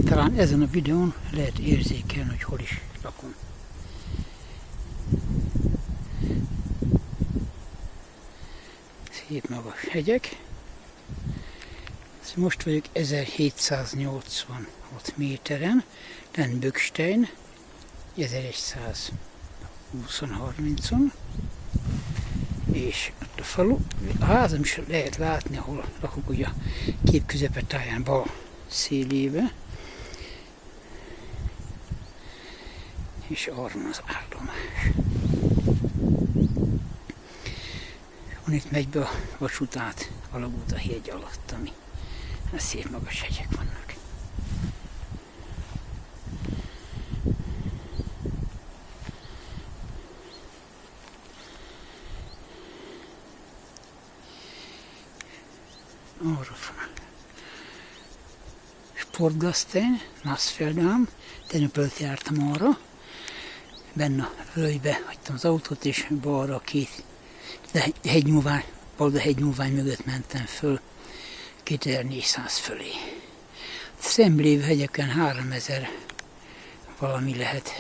Talán ezen a videón lehet érzékelni, hogy hol is lakom. Szép magas hegyek. Most vagyok 1786 méteren, lenn Böckstein 1120-30-on, és ott a falu, a házam is lehet látni, ahol lakok, ugye a kép közepetáján bal szélébe, és arra van az állomás. Itt megy be a vasút alagút a hegy alatt, ami szép magas hegyek vannak. Arra van. Sportgastein, Nassfeldám, tegnap előtt jártam arra, benne a völgybe hagytam az autót, és balra Balda hegynyúlvány mögött mentem föl 2400 fölé. Szemlévő hegyeken 3000 valami lehet.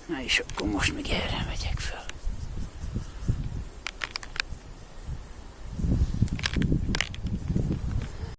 Na és akkor most még erre megyek föl.